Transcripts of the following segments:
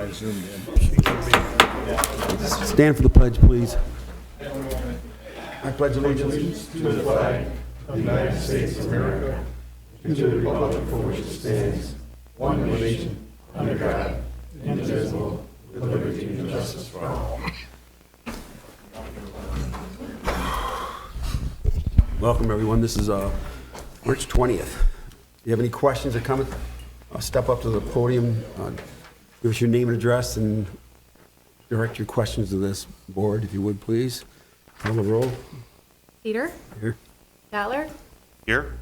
I zoomed in. Stand for the pledge, please. I pledge allegiance To the flag of the United States of America, and to the republic for which it stands, one nation, under God, indivisible, with liberty and justice for all. Welcome, everyone. This is March 20th. If you have any questions or comments, step up to the podium, give us your name and address, and direct your questions to this board, if you would, please. Call the roll. Peter? Here. Dollar? Here.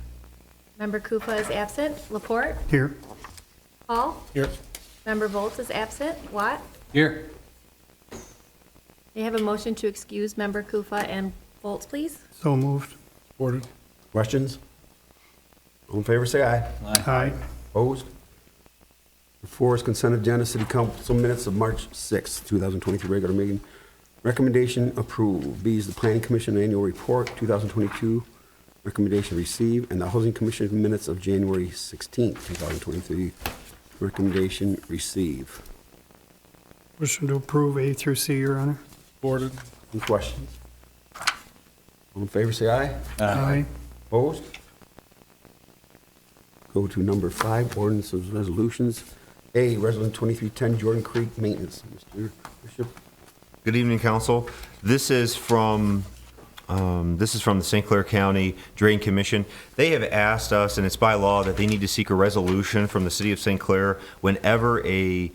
Member Kufa is absent. Laporte? Here. Hall? Here. Member Volz is absent. Watt? Here. May I have a motion to excuse Member Kufa and Volz, please? So moved. Supported. Questions? All in favor, say aye. Aye. Opposed? Number 4 is consent agenda, city council minutes of March 6th, 2023, regular meeting. Recommendation approved. B is the planning commission annual report, 2022. Recommendation received. And the housing commission minutes of January 16th, 2023. Recommendation received. Motion to approve A through C, Your Honor. Supported. Any questions? All in favor, say aye. Aye. Opposed? Go to number 5, ordinances, resolutions. A, Resolution 2310, Jordan Creek Maintenance. Mr. Bishop. Good evening, council. This is from the St. Clair County Drain Commission. They have asked us, and it's by law, that they need to seek a resolution from the city of St. Clair whenever a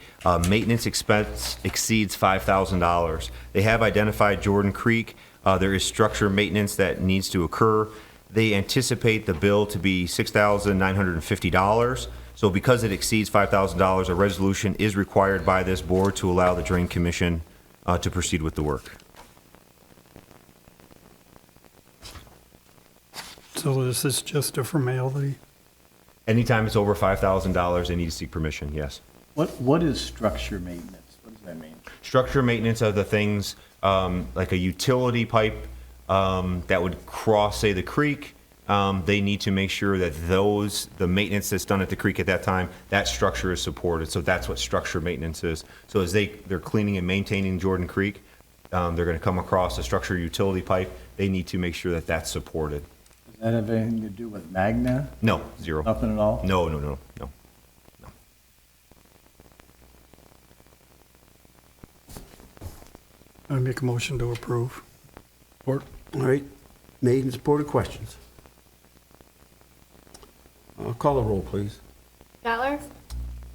maintenance expense exceeds $5,000. They have identified Jordan Creek. There is structure maintenance that needs to occur. They anticipate the bill to be $6,950. So because it exceeds $5,000, a resolution is required by this board to allow the Drain Commission to proceed with the work. So this is just a formality? Anytime it's over $5,000, they need to seek permission, yes. What is structure maintenance? What does that mean? Structure maintenance are the things like a utility pipe that would cross, say, the creek. They need to make sure that the maintenance that's done at the creek at that time, that structure is supported. So that's what structure maintenance is. So as they're cleaning and maintaining Jordan Creek, they're going to come across a structure utility pipe. They need to make sure that that's supported. Does that have anything to do with Magna? No, zero. Nothing at all? No. I make a motion to approve. Support. All right. Made and supported. Questions? Call the roll, please. Dollar?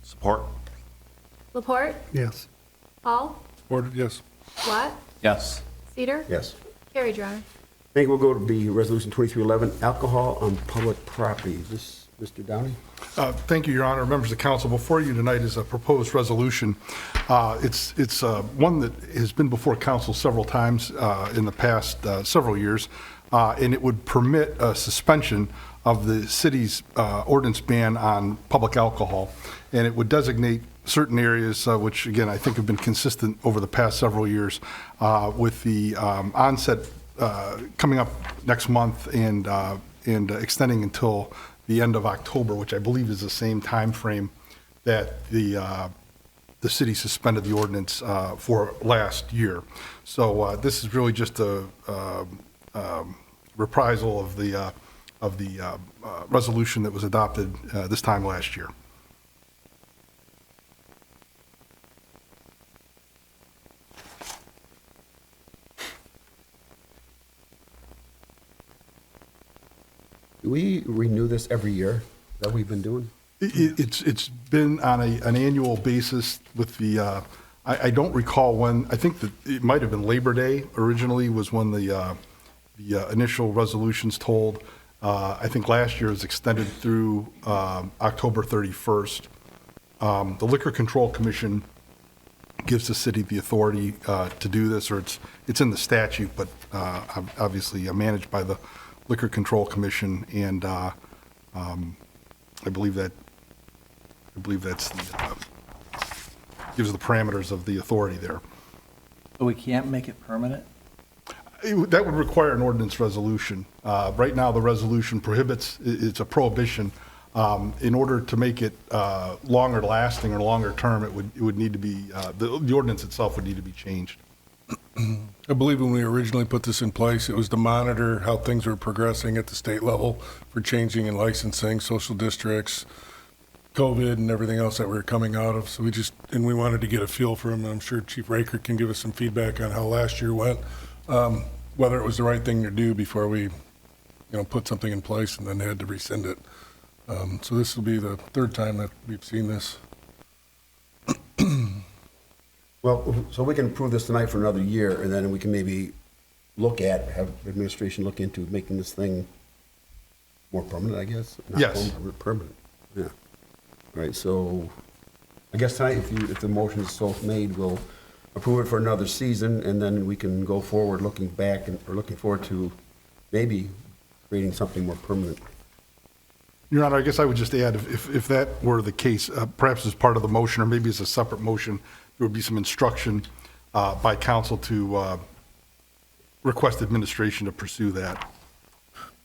Support. Laporte? Yes. Hall? Supported, yes. Watt? Yes. Cedar? Yes. Carried, Your Honor. Thank you. We'll go to B, Resolution 2311, alcohol on public property. Is this Mr. Downey? Thank you, Your Honor. Members of council, before you tonight is a proposed resolution. It's one that has been before council several times in the past several years, and it would permit a suspension of the city's ordinance ban on public alcohol, and it would designate certain areas, which again I think have been consistent over the past several years, with the onset coming up next month and extending until the end of October, which I believe is the same time frame that the city suspended the ordinance for last year. So this is really just a reprisal of the resolution that was adopted this time last year. Do we renew this every year? Is that what we've been doing? It's been on an annual basis with the, I don't recall when, I think that it might have been Labor Day originally was when the initial resolutions told. I think last year was extended through October 31st. The Liquor Control Commission gives the city the authority to do this, or it's in the statute, but obviously managed by the Liquor Control Commission, and I believe that's gives the parameters of the authority there. So we can't make it permanent? That would require an ordinance resolution. Right now, the resolution prohibits, it's a prohibition In order to make it longer lasting or longer term, it would need to be, the ordinance itself would need to be changed. I believe when we originally put this in place, it was to monitor how things were progressing at the state level for changing and licensing social districts, COVID and everything else that we were coming out of. So we wanted to get a feel for them. I'm sure Chief Raker can give us some feedback on how last year went, whether it was the right thing to do before we, put something in place and then had to rescind it. So this will be the third time that we've seen this. Well, so we can approve this tonight for another year, and then we can maybe have administration look into making this thing more permanent, I guess? Not Yes. Permanent, yeah. All right, so I guess tonight, if the motion is so made, we'll approve it for another season, and then we can go forward looking forward to maybe creating something more permanent. Your Honor, I guess I would just add, if that were the case, perhaps as part of the motion, or maybe as a separate motion, there would be some instruction by council to request administration to pursue that.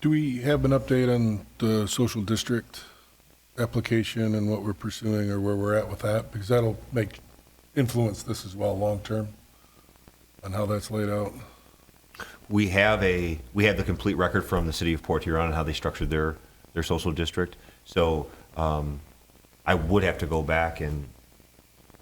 Do we have an update on the social district application and what we're pursuing or where we're at with that? Because that'll influence this as well long-term on how that's laid out. We have the complete record from the city of Port Huron on how they structured their social district. So I would have to go back and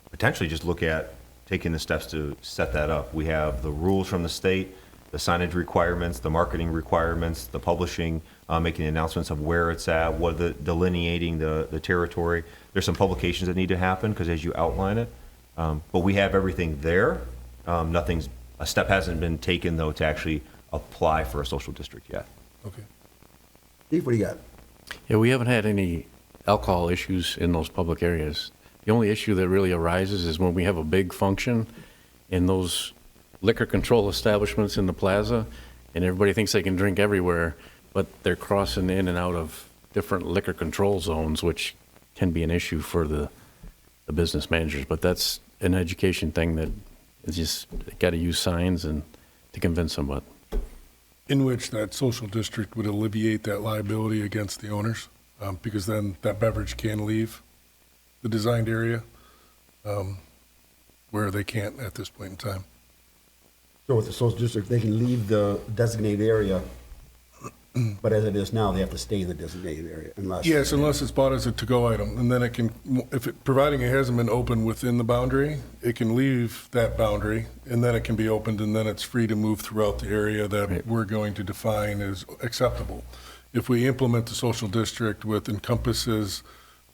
potentially just look at taking the steps to set that up. We have the rules from the state, the signage requirements, the marketing requirements, the publishing, making the announcements of where it's at, delineating the territory. There's some publications that need to happen because as you outline it, but we have everything there. A step hasn't been taken though to actually apply for a social district yet. Okay. Steve, what do you got? Yeah, we haven't had any alcohol issues in those public areas. The only issue that really arises is when we have a big function in those liquor control establishments in the plaza, and everybody thinks they can drink everywhere, but they're crossing in and out of different liquor control zones, which can be an issue for the business managers. But that's an education thing that is just got to use signs and to convince them about. In which that social district would alleviate that liability against the owners, because then that beverage can leave the designed area where they can't at this point in time. So with the social district, they can leave the designated area, but as it is now, they have to stay in the designated area unless. Yes, unless it's bought as a to-go item, and then it can, providing it hasn't been open within the boundary, it can leave that boundary, and then it can be opened, and then it's free to move throughout the area that we're going to define as acceptable. If we implement the social district with encompasses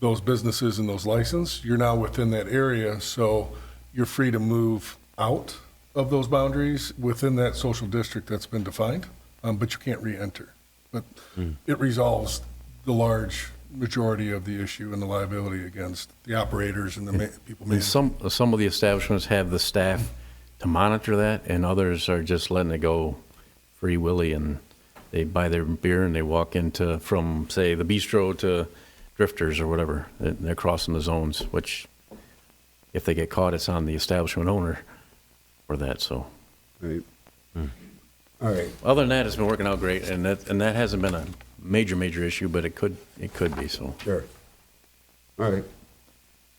those businesses and those licenses, you're now within that area, so you're free to move out of those boundaries within that social district that's been defined, but you can't re-enter. But it resolves the large majority of the issue and the liability against the operators and the people. And some of the establishments have the staff to monitor that, and others are just letting it go free willy, and they buy their beer and they walk into, from, say, the bistro to Drifters or whatever. They're crossing the zones, which if they get caught, it's on the establishment owner for that, so. Right. All right. Other than that, it's been working out great, and that hasn't been a major issue, but it could be, so. Sure. All right.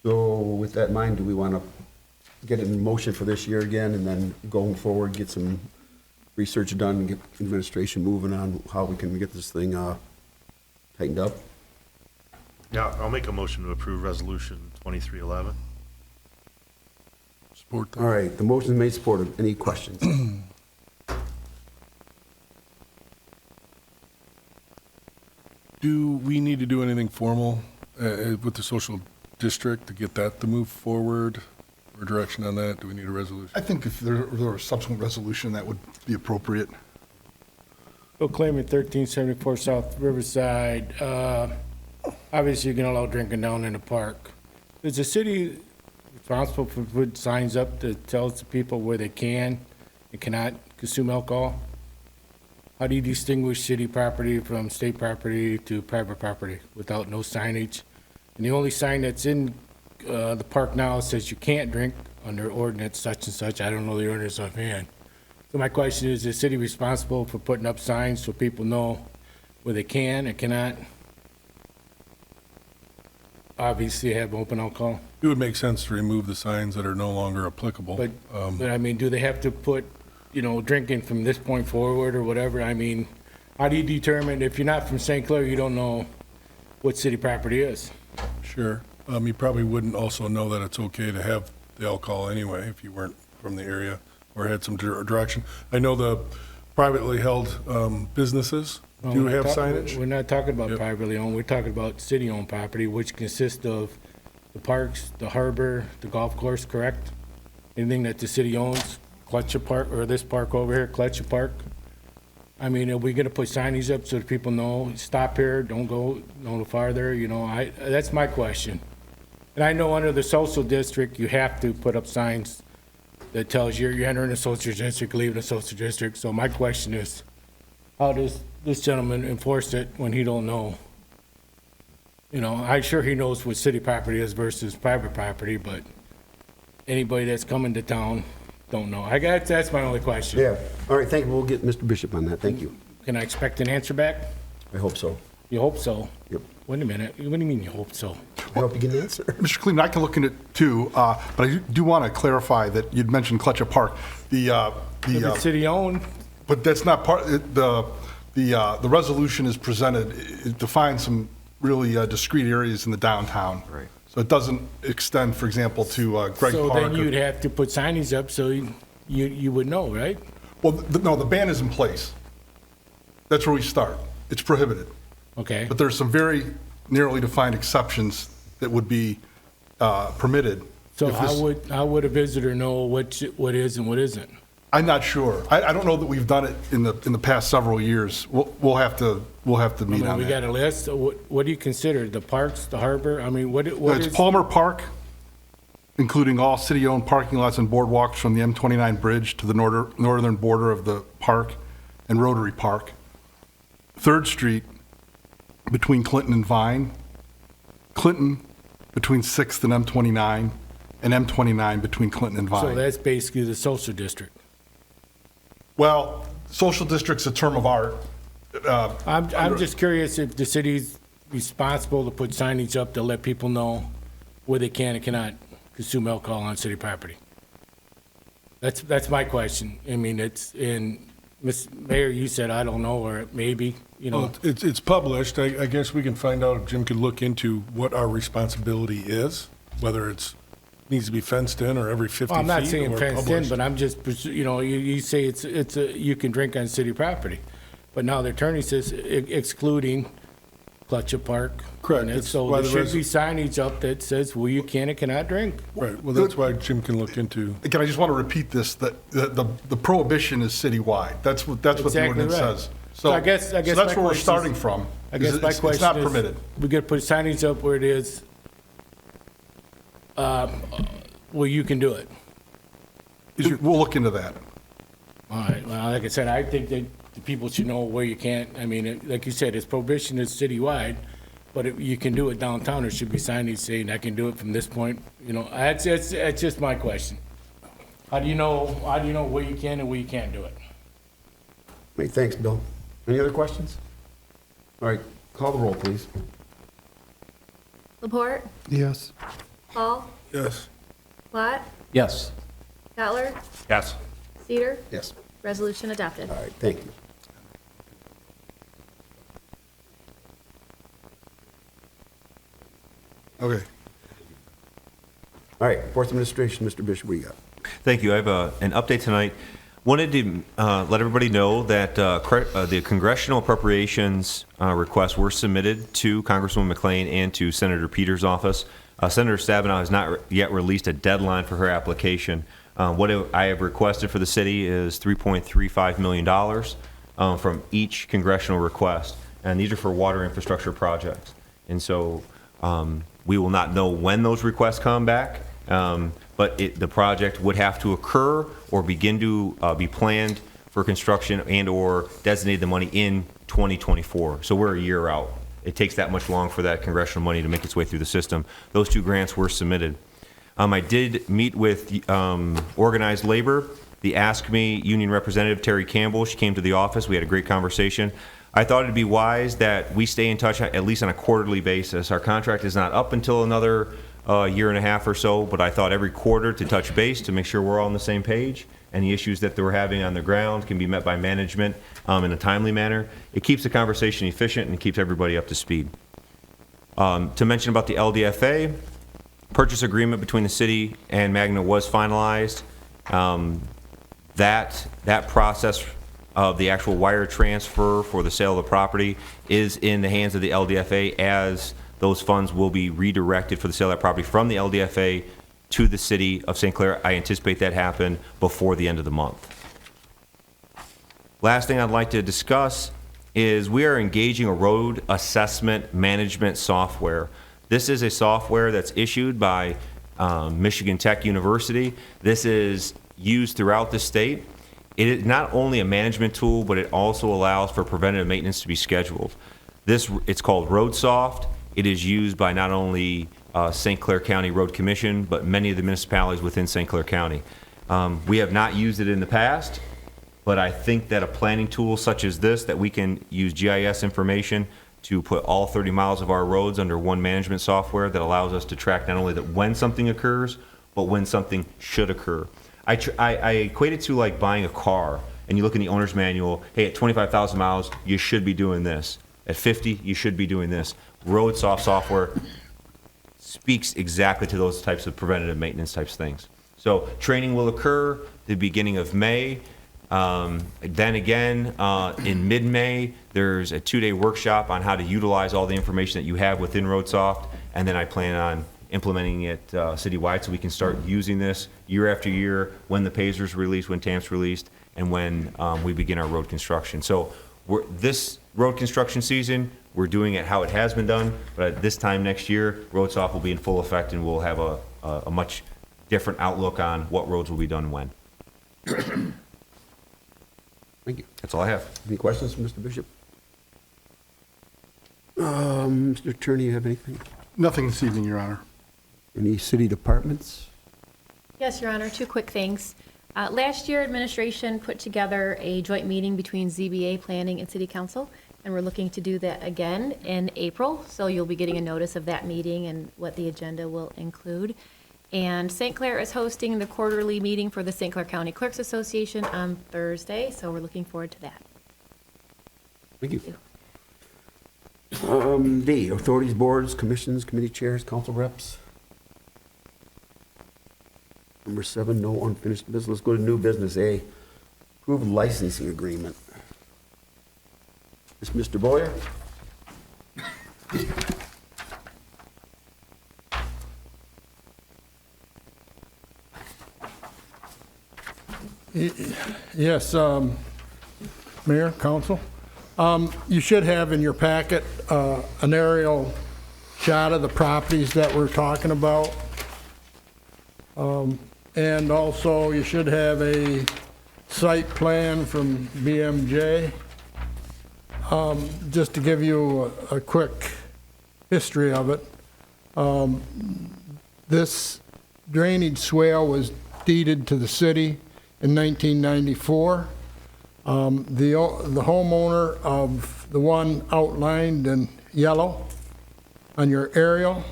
So with that in mind, do we want to get it in motion for this year again, and then going forward, get some research done, and get administration moving on how we can get this thing tightened up? Yeah, I'll make a motion to approve Resolution 2311. Support that. All right, the motion is made, supported. Any questions? Do we need to do anything formal with the social district to get that to move forward, or direction on that? Do we need a resolution? I think if there were a subsequent resolution, that would be appropriate. Bill Claimant, 1374 South Riverside. Obviously, you're going to allow drinking down in the park. Is the city responsible for putting signs up that tells the people where they can and cannot consume alcohol? How do you distinguish city property from state property to private property without no signage? And the only sign that's in the park now says you can't drink under ordinance such and such. I don't know the ordinance offhand. So my question is the city responsible for putting up signs so people know where they can and cannot? obviously have open alcohol. It would make sense to remove the signs that are no longer applicable. But I mean, do they have to put, drinking from this point forward or whatever? I mean, how do you determine, if you're not from St. Clair, you don't know what city property is? Sure. You probably wouldn't also know that it's okay to have the alcohol anyway if you weren't from the area or had some direction. I know the privately held businesses do have signage. We're not talking about Yep. privately owned, we're talking about city-owned property, which consists of the parks, the harbor, the golf course, correct? Anything that the city owns, Clutcha Park, or this park over here, Clutcha Park? I mean, are we gonna put signage up so that people know, stop here, don't go no farther, that's my question. And I know under the social district, you have to put up signs that tells you're entering a social district, leaving a social district. So my question is, how does this gentleman enforce it when he don't know? I'm sure he knows what city property is versus private property, but anybody that's coming to town don't know. I guess that's my only question. Yeah. All right, thank you. We'll get Mr. Bishop on that. Thank you. Can I expect an answer back? I hope so. You hope so? Yep. Wait a minute. What do you mean you hope so? I hope you get an answer. Mr. Kleeman, I can look into it too, but I do want to clarify that you'd mentioned Clutcha Park. If it's city-owned, But that's not part, the resolution is presented, it defines some really discrete areas in the downtown. Right. So it doesn't extend, for example, to Greg Park. so then or- you'd have to put signage up so you would know, right? Well, no, the ban is in place. That's where we start. It's prohibited. Okay. But there's some very narrowly defined exceptions that would be permitted. So if this- how would a visitor know what is and what isn't? I'm not sure. I don't know that we've done it in the past several years. We'll have to meet on We got that. a list. What do you consider? The parks, the harbor? I mean, what It's is? Palmer Park, including all city-owned parking lots and boardwalks from the M29 bridge to the northern border of the park, and Rotary Park. 3rd Street between Clinton and Vine, Clinton between 6th and M29, and M29 between Clinton and Vine. So that's basically the social district. Well, social district's a term of art. I'm just curious if the city's responsible to put signage up to let people know where they can and cannot consume alcohol on city property. That's my question. I mean, Ms. Mayor, you said, I don't know, or maybe, Well, it's published. I guess we can find out if Jim could look into what our responsibility is, whether it's needs to be fenced in or every 50 feet. Well, I'm not saying or fenced in, published. but I'm just, you say you can drink on city property. But now the attorney says excluding Clutcha Park. Correct. And It's so why there the should be signage up that says where you can and cannot drink. Right, well, that's why Jim can look into. Again, I just want to repeat this, that the prohibition is citywide. That's what the Exactly ordinance right. says. So I guess so my that's where we're question is- starting from. I guess my It's question not is, permitted. we gotta put signage up where it is, where you can do it. We'll look into that. All right, well, like I said, I think that the people should know where you can't. I mean, like you said, it's prohibition is citywide, but if you can do it downtown, there should be signage saying, I can do it from this point. That's just my question. How do you know where you can and where you can't do it? Hey, thanks, Bill. Any other questions? All right, call the roll, please. Laporte, Yes. Paul, Yes. Platt, Yes. Cutler, Yes. Cedar, Yes. resolution adopted. All right, thank you. Okay. All right, Fourth Administration, Mr. Bishop, what do you got? Thank you. I have an update tonight. Wanted to let everybody know that the congressional appropriations requests were submitted to Congresswoman McClain and to Senator Peters' office. Senator Stabenow has not yet released a deadline for her application. What I have requested for the city is $3.35 million from each congressional request, and these are for water infrastructure projects. And so we will not know when those requests come back, but the project would have to occur or begin to be planned for construction and or designate the money in 2024. So we're a year out. It takes that much long for that congressional money to make its way through the system. Those two grants were submitted. I did meet with organized labor. The Ask Me union representative, Terry Campbell, she came to the office. We had a great conversation. I thought it'd be wise that we stay in touch at least on a quarterly basis. Our contract is not up until another year and a half or so, but I thought every quarter to touch base to make sure we're all on the same page and the issues that they're having on the ground can be met by management in a timely manner. It keeps the conversation efficient and keeps everybody up to speed. To mention about the LDFA, purchase agreement between the city and Magna was finalized. That process of the actual wire transfer for the sale of the property is in the hands of the LDFA, as those funds will be redirected for the sale of that property from the LDFA to the city of St. Clair. I anticipate that happen before the end of the month. Last thing I'd like to discuss is we are engaging a road assessment management software. This is a software that's issued by Michigan Tech University. This is used throughout the state. It is not only a management tool, but it also allows for preventative maintenance to be scheduled. It's called RoadSoft. It is used by not only St. Clair County Road Commission, but many of the municipalities within St. Clair County. We have not used it in the past, but I think that a planning tool such as this, that we can use GIS information to put all 30 miles of our roads under one management software that allows us to track not only that when something occurs, but when something should occur. I equate it to like buying a car, and you look in the owner's manual, hey, at 25,000 miles, you should be doing this. At 50, you should be doing this. RoadSoft software speaks exactly to those types of preventative maintenance types things. So training will occur the beginning of May. Then again, in mid-May, there's a 2-day workshop on how to utilize all the information that you have within RoadSoft, and then I plan on implementing it citywide so we can start using this year after year when the Pazer's released, when TAMP's released, and when we begin our road construction. So this road construction season, we're doing it how it has been done, but at this time next year, RoadSoft will be in full effect, and we'll have a much different outlook on what roads will be done when. Thank you. That's all I have. Any questions from Mr. Bishop? Mr. Attorney, you have anything? Nothing this evening, Your Honor. Any city departments? Yes, Your Honor, 2 quick things. Last year, administration put together a joint meeting between ZBA, Planning, and City Council, and we're looking to do that again in April, so you'll be getting a notice of that meeting and what the agenda will include. And St. Clair is hosting the quarterly meeting for the St. Clair County Clerks Association on Thursday, so we're looking forward to that. Thank you. D, authorities, boards, commissions, committee chairs, council reps. Number 7, no unfinished business. Let's go to new business. A, approved licensing agreement. Is Mr. Boyer? Yes, Mayor, Council. You should have in your packet an aerial shot of the properties that we're talking about. And also, you should have a site plan from BMJ. Just to give you a quick history of it, this drainage swale was deeded to the city in 1994. The homeowner of the one outlined in yellow on your aerial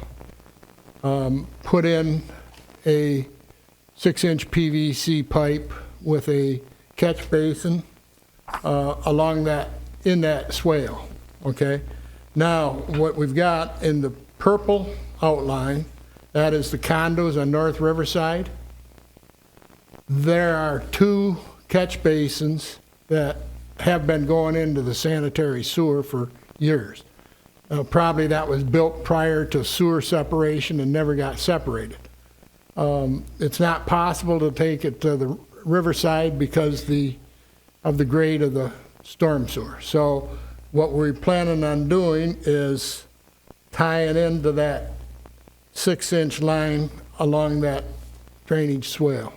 put in a 6-inch PVC pipe with a catch basin along that, in that swale, okay? Now, what we've got in the purple outline, that is the condos on North Riverside. There are 2 catch basins that have been going into the sanitary sewer for years. Probably that was built prior to sewer separation and never got separated. It's not possible to take it to the Riverside because of the grade of the storm sewer. So what we're planning on doing is tying into that 6-inch line along that drainage swale.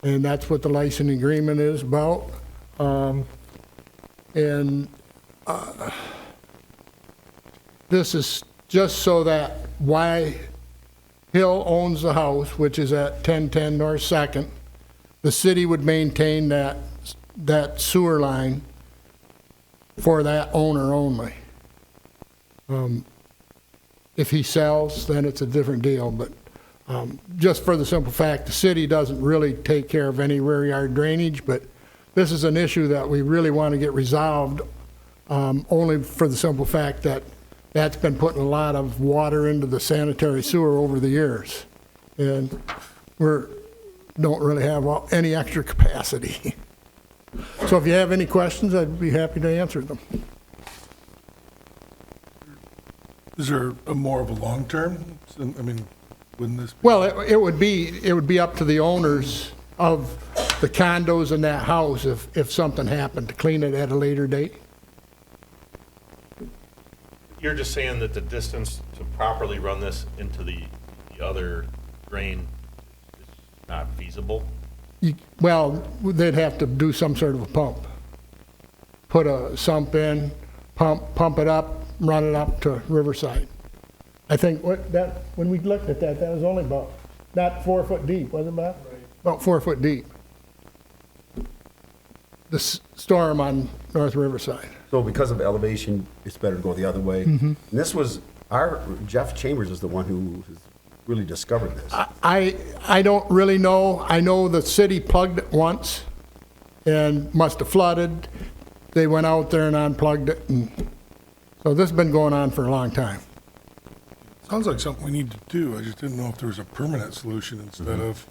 And that's what the licensing agreement is about. This is just so that Y Hill owns the house, which is at 1010 North 2nd. The city would maintain that sewer line for that owner only. If he sells, then it's a different deal, but just for the simple fact, the city doesn't really take care of any rear yard drainage, but this is an issue that we really want to get resolved, only for the simple fact that that's been putting a lot of water into the sanitary sewer over the years. And don't really have any extra capacity. So if you have any questions, I'd be happy to answer them. Is there a more of a long-term? I mean, wouldn't this? Well, it would be up to the owners of the condos in that house if something happened to clean it at a later date. You're just saying that the distance to properly run this into the other drain is not feasible? Well, they'd have to do some sort of a pump. Put a sump in, pump it up, run it up to Riverside. I think when we looked at that was only about, not 4 foot deep, was it about? Right. About 4 foot deep. The storm on North Riverside. So because of elevation, it's better to go the other way. And this was, Jeff Chambers is the one who has really discovered this. I don't really know. I know the city plugged it once and must have flooded. They went out there and unplugged it. And so this has been going on for a long time. Sounds like something we need to do. I just didn't know if there was a permanent solution instead of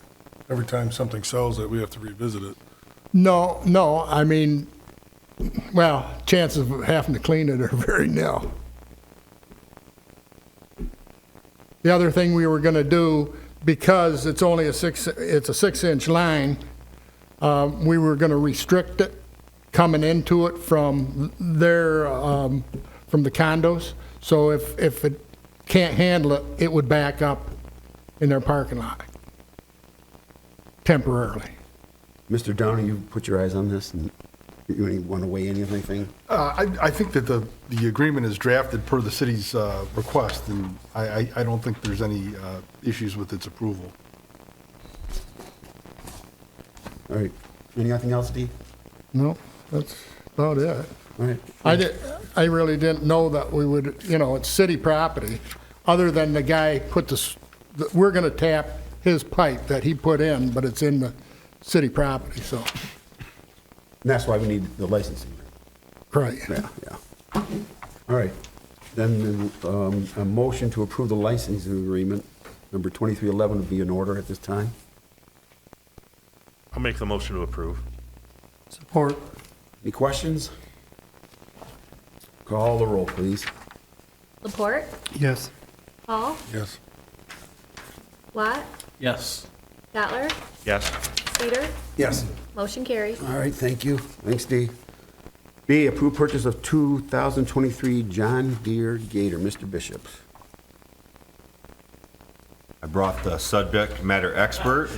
every time something sells that we have to revisit it. No, I mean, well, chances of having to clean it are very nil. The other thing we were going to do, because it's only it's a 6-inch line, we were going to restrict it coming into it from from the condos. So if it can't handle it, it would back up in their parking lot temporarily. Mr. Downey, you put your eyes on this, and you want to weigh in anything? I think that the agreement is drafted per the city's request, and I don't think there's any issues with its approval. All right. Anything else, Dee? No, that's about it. All right. I really didn't know that we would, it's city property, other than the guy we're going to tap his pipe that he put in, but it's in the city property, so. And that's why we need the licensing. Right. Yeah. All right. Then a motion to approve the licensing agreement, number 2311, would be in order at this time. I'll make the motion to approve. Support. Any questions? Call the roll, please. Laporte, Yes. Hall, Yes. Yes. Lot, Stotler, Yes. Cedar, Yes. motion carries. All right, thank you. Thanks, Dee. B, approved purchase of 2023 John Deere Gator. Mr. Bishop. I brought the subject matter expert.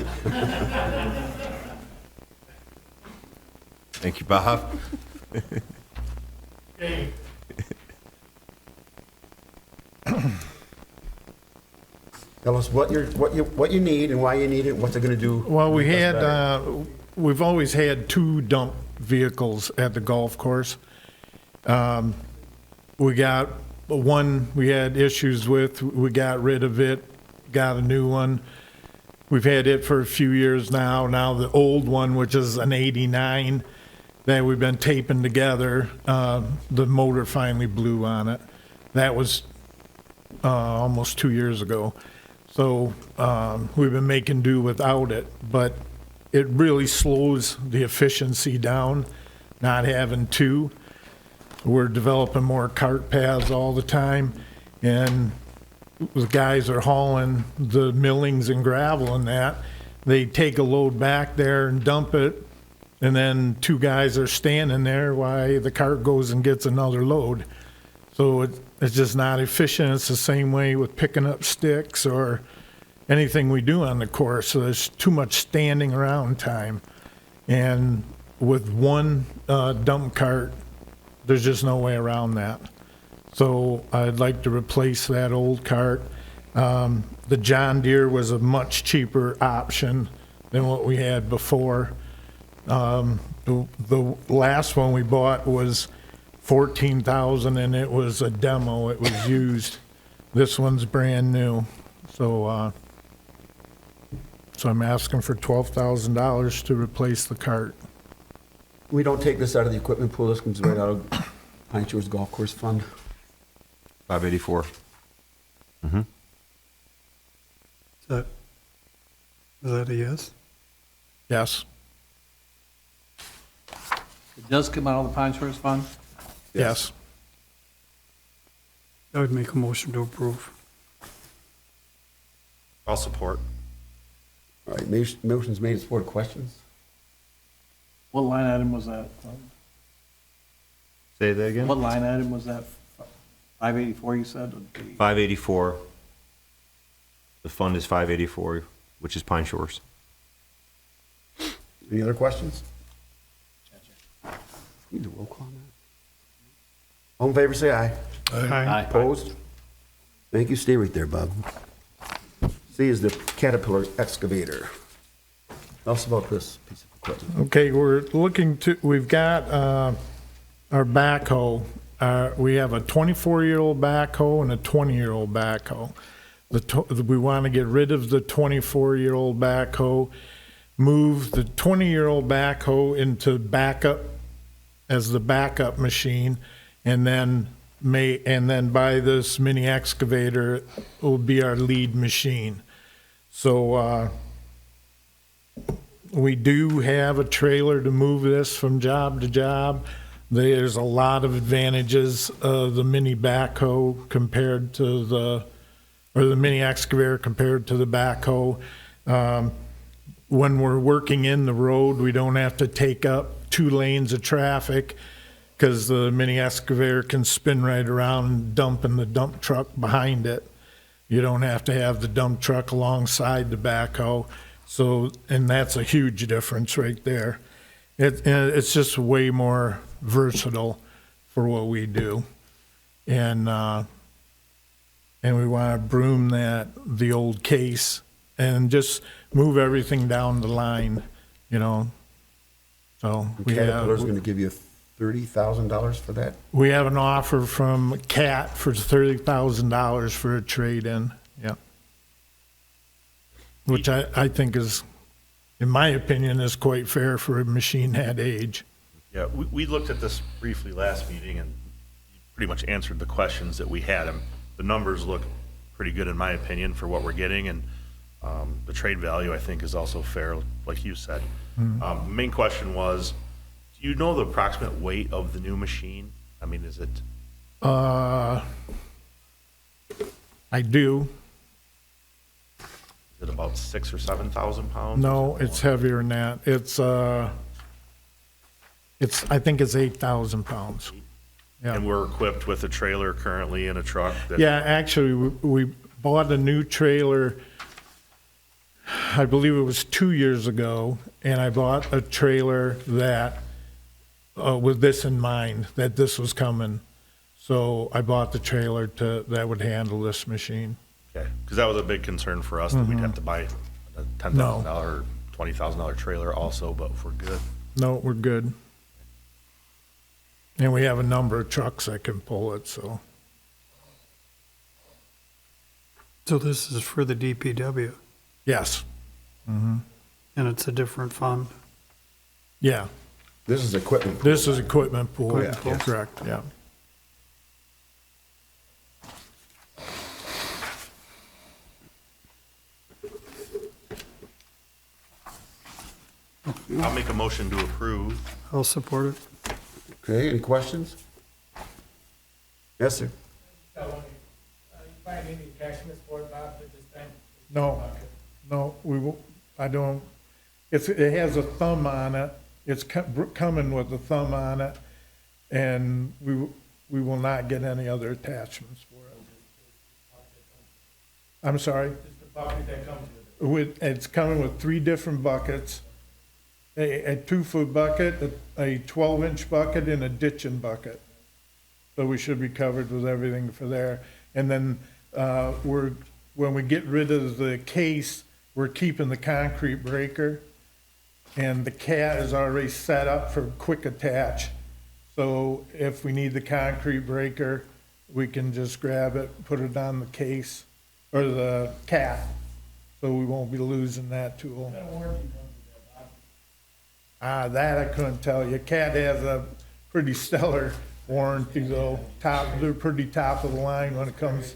Thank you, Bob. Tell us what you need and why you need it, and what's it going to do. Well, we Make us had, better. we've always had 2 dump vehicles at the golf course. We got one we had issues with, we got rid of it, got a new one. We've had it for a few years now. Now the old one, which is an 89, that we've been taping together, the motor finally blew on it. That was almost 2 years ago. So we've been making do without it, but it really slows the efficiency down, not having 2. We're developing more cart paths all the time, and the guys are hauling the millings and gravel and that. They take a load back there and dump it, and then 2 guys are standing there while the cart goes and gets another load. So it's just not efficient. It's the same way with picking up sticks or anything we do on the course. So there's too much standing around time. And with one dump cart, there's just no way around that. So I'd like to replace that old cart. The John Deere was a much cheaper option than what we had before. The last one we bought was 14,000 and it was a demo, it was used. This one's brand new, so I'm asking for $12,000 to replace the cart. We don't take this out of the equipment pool, this comes right out of Pine Shores Golf Course Fund. 584. Is that a yes? Yes, It does come out of the Pine Shores Fund? yes. I would make a motion to approve. I'll support. All right, motion's made, support, questions? What line item was that? Say that again? What line item was that? 584, you said? 584. The fund is 584, which is Pine Shores. Any other questions? Need a roll call on that? All in favor, say aye. Aye. Opposed? Thank you, stay right there, Bob. C is the Caterpillar excavator. Tell us about this piece of equipment. Okay, we've got our backhoe. We have a 24-year-old backhoe and a 20-year-old backhoe. We want to get rid of the 24-year-old backhoe, move the 20-year-old backhoe into backup as the backup machine, and then buy this mini excavator. It will be our lead machine. So we do have a trailer to move this from job to job. There's a lot of advantages of the mini backhoe compared to the mini excavator compared to the backhoe. When we're working in the road, we don't have to take up 2 lanes of traffic because the mini excavator can spin right around and dump in the dump truck behind it. You don't have to have the dump truck alongside the backhoe. So, and that's a huge difference right there. It's just way more versatile for what we do. And we want to broom the old case and just move everything down the line, you know. So Caterpillar's going to give you $30,000 for that? we have an offer from CAT for $30,000 for a trade-in, yeah. Which I think is, in my opinion, is quite fair for a machine that age. Yeah, we looked at this briefly last meeting and pretty much answered the questions that we had. And the numbers look pretty good in my opinion for what we're getting, and the trade value I think is also fair, like you said. Main question was, do you know the approximate weight of the new machine? I mean, is it? I do. Is it about 6,000 or 7,000 pounds? No, it's heavier than that. I think it's 8,000 pounds. Yeah. And we're equipped with a trailer currently and a truck? Yeah, actually, we bought a new trailer, I believe it was 2 years ago, and I bought a trailer that, with this in mind, that this was coming. So I bought the trailer that would handle this machine. Okay, because that was a big concern for us, that we'd have to buy a $10,000 or $20,000 trailer also, but if we're good. No, we're good. And we have a number of trucks that can pull it, so. So this is for the DPW, Yes, and it's a different fund? yeah. This is equipment. This is equipment pool, Equipment pool. correct, yeah. I'll make a motion to approve. I'll support it. Okay, any questions? Yes, sir. Find any attachments for it, Bob, at this time? No, we will, I don't, it has a thumb on it, it's coming with a thumb on it, and we will not get any other attachments for it. I'm sorry? Just the bucket that comes with it. It's coming with 3 different buckets, a 2-foot bucket, a 12-inch bucket, and a ditching bucket. So we should be covered with everything for there. And then when we get rid of the case, we're keeping the concrete breaker. And the cat is already set up for quick attach. So if we need the concrete breaker, we can just grab it, put it on the case or the cap. So we won't be losing that tool. That I couldn't tell you. CAT has a pretty stellar warranty though. They're pretty top of the line when it comes.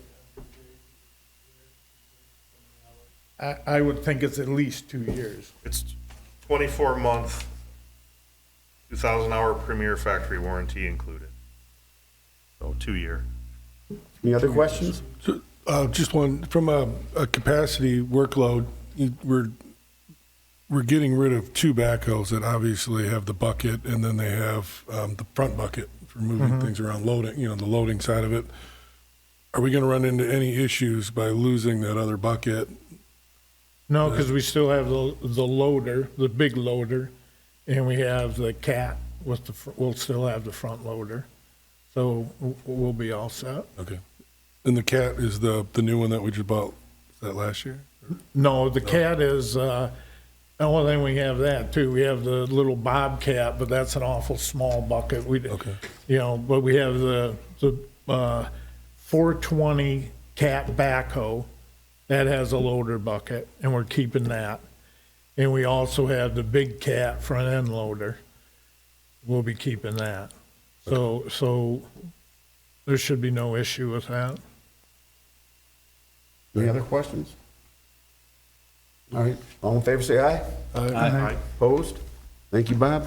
I would think it's at least 2 years. It's 24-month, 2,000-hour Premier factory warranty included. So 2-year. Any other questions? So, just one, from a capacity workload, we're getting rid of 2 backhoes that obviously have the bucket, and then they have the front bucket for moving things around, loading, the loading side of it. Are we going to run into any issues by losing that other bucket? No, because we still have the loader, the big loader, and we have the CAT with we'll still have the front loader. So we'll be all set. Okay. And the CAT is the new one that we just bought, was that last year? No, the CAT is, the only thing we have that too. We have the little Bobcat, but that's an awful small bucket. Okay. But we have the 420 CAT backhoe that has a loader bucket, and we're keeping that. And we also have the big CAT front end loader. We'll be keeping that. So there should be no issue with that. Any other questions? All right, all in favor, say aye. Aye. Opposed? Thank you, Bob.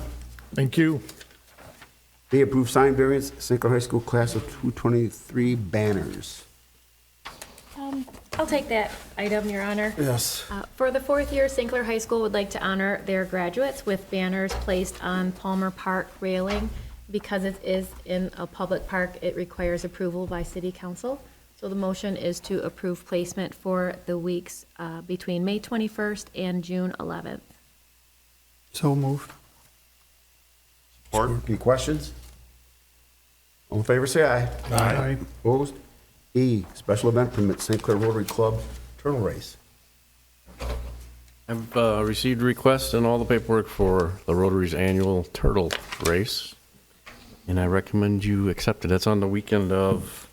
Thank you. B, approve sign variance, St. Clair High School Class of 223 banners. I'll take that item, Your Honor. Yes. For the 4th year, St. Clair High School would like to honor their graduates with banners placed on Palmer Park railing. Because it is in a public park, it requires approval by City Council. So the motion is to approve placement for the weeks between May 21st and June 11th. So moved. Support. Any questions? All in favor, say aye. Aye. Opposed? E, special event permit, St. Clair Rotary Club Turtle Race. I've received requests and all the paperwork for the Rotary's annual turtle race, and I recommend you accept it. That's on the weekend of,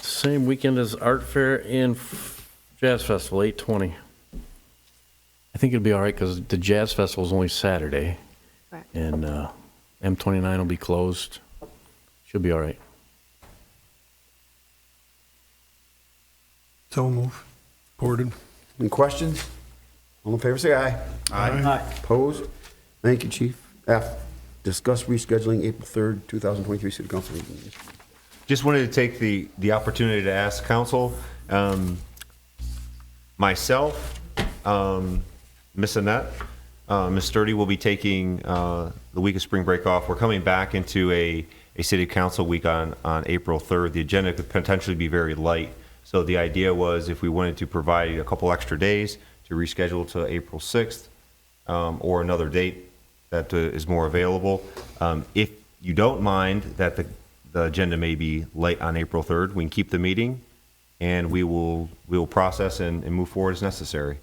same weekend as Art Fair and Jazz Festival, 8/20. I think it'll be all right because the Jazz Festival is only Saturday, Correct. and M29 will be closed. Should be all right. So moved. Supported. Any questions? All in favor, say aye. Aye. Opposed? Thank you, Chief. F, discuss rescheduling April 3rd, 2023 City Council meeting. Just wanted to take the opportunity to ask council, myself, Miss Annette, Miss Sturdy will be taking the week of spring break off. We're coming back into a city council week on April 3rd. The agenda could potentially be very light. So the idea was if we wanted to provide a couple extra days to reschedule to April 6th or another date that is more available. If you don't mind that the agenda may be late on April 3rd, we can keep the meeting and we will process and move forward as necessary.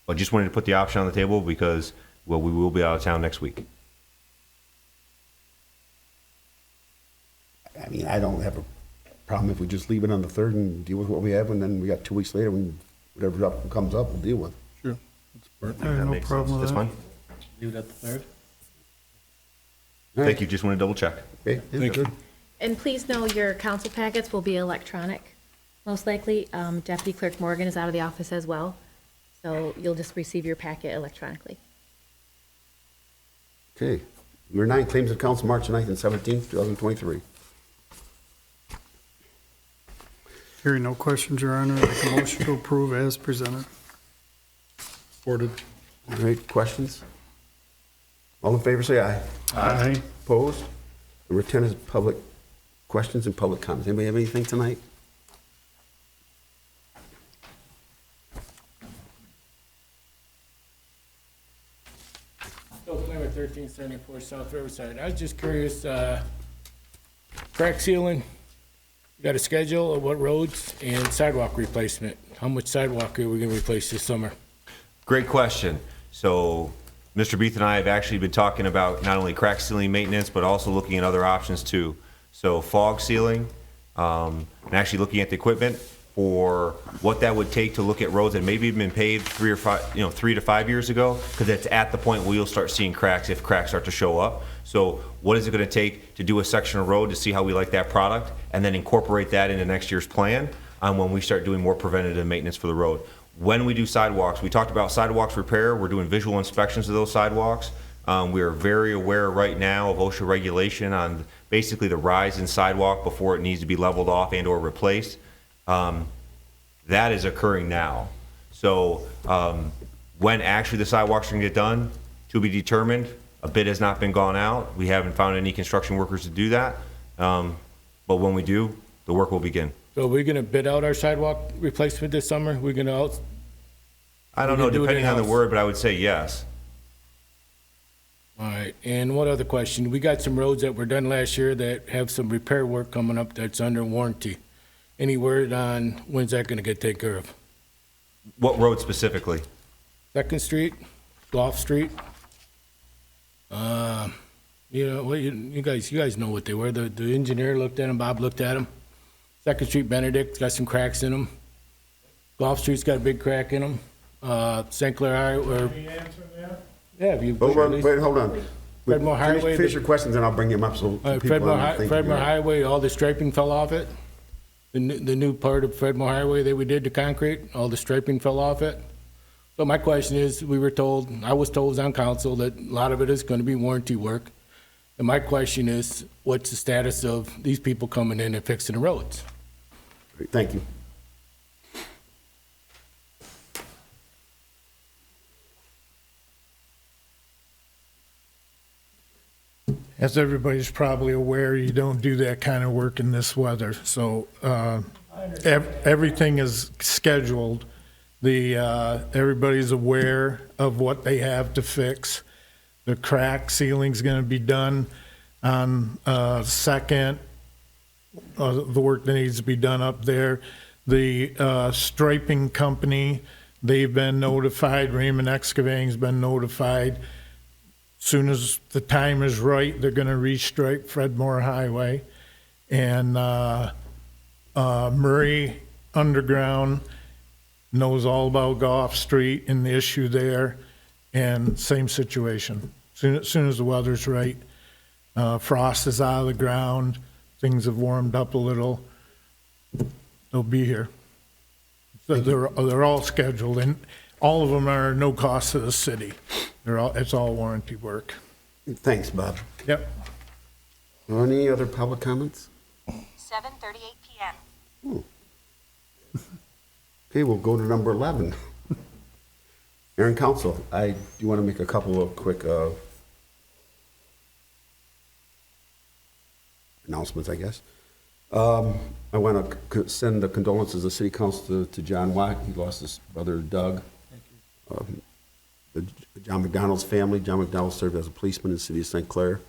But just wanted to put the option on the table because, well, we will be out of town next week. I mean, I don't have a problem if we just leave it on the 3rd and deal with what we have, and then we got 2 weeks later, whatever Comes up, we'll deal with. Sure. That no makes problem sense. with That's that. fine. Leave it at the 3rd? Thank you. Just want to double check. Okay. Thank you. And please know your council packets will be electronic, most likely. Deputy Clerk Morgan is out of the office as well, so you'll just receive your packet electronically. Okay. Number 9, claims of council, March 9th and 17th, 2023. Hearing no questions, Your Honor, make a motion to approve as presented. Supported. All right, questions? All in favor, say aye. Aye. Opposed? Number 10 is public questions and public comments. Anybody have anything tonight? Bill Clement, 1374 South Riverside. I was just curious, crack sealing, you got a schedule of what roads and sidewalk replacement? How much sidewalk are we gonna replace this summer? Great question. So Mr. Beeth and I have actually been talking about not only crack sealing maintenance, but also looking at other options too. So fog sealing, and actually looking at the equipment for what that would take to look at roads that maybe have been paved 3 to 5 years ago, because it's at the point where you'll start seeing cracks if cracks start to show up. So what is it going to take to do a section of road to see how we like that product, and then incorporate that into next year's plan on when we start doing more preventative maintenance for the road. When we do sidewalks, we talked about sidewalks repair. We're doing visual inspections of those sidewalks. We are very aware right now of OSHA regulation on basically the rise in sidewalk before it needs to be leveled off and or replaced. That is occurring now. So when actually the sidewalks are going to get done, to be determined. A bid has not been gone out. We haven't found any construction workers to do that. But when we do, the work will begin. So we're gonna bid out our sidewalk replacement this summer? We're gonna out, I don't know, We can do it depending on the in-house. word, but I would say yes. all right, and one other question, we got some roads that were done last year that have some repair work coming up that's under warranty. Any word on when's that gonna get taken care of? What road specifically? Second Street, Golf Street? You know, well, you guys know what they were, the engineer looked at them, Bob looked at them. Second Street Benedict, got some cracks in them. Golf Street's got a big crack in them. St. Clair Highway, yeah, if you. Hold on, wait, hold on. Fredmore Highway, Finish your questions and I'll bring them up so people Fredmore think. Fredmore Highway, all the striping fell off it. The new part of Fredmore Highway that we did to concrete, all the striping fell off it. So my question is, I was told on council that a lot of it is gonna be warranty work. And my question is, what's the status of these people coming in and fixing the roads? Thank you. As everybody's probably aware, you don't do that kind of work in this weather, so everything is scheduled. Everybody's aware of what they have to fix. The crack sealing's gonna be done on Second, the work that needs to be done up there. The striping company, they've been notified, Raymond Excavating's been notified. Soon as the time is right, they're gonna restripe Fredmore Highway. And Murray Underground knows all about Golf Street and the issue there, and same situation. Soon as the weather's right, frost is out of the ground, things have warmed up a little, they'll be here. So they're all scheduled, and all of them are no cost to the city. It's all warranty work. Thanks, Bob. Yep. Any other public comments? 7:38 p.m. Okay, we'll go to number 11. Aaron Council, I do want to make a couple of quick announcements, I guess. I want to send the condolences of City Council to John Watt. He lost his brother Doug. John McDonald's family. John McDonald served as a policeman in the city of St. Clair.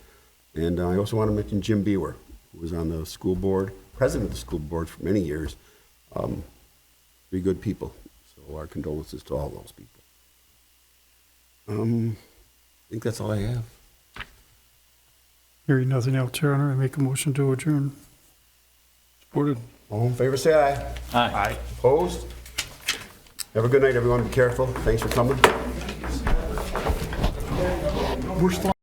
And I also want to mention Jim Bewer, who was on the school board, president of the school board for many years. Three good people. So our condolences to all those people. I think that's all I have. Hearing nothing else, Your Honor, I make a motion to adjourn. Supported. All in favor, say aye. Aye. Opposed? Have a good night, everyone. Be careful. Thanks for coming.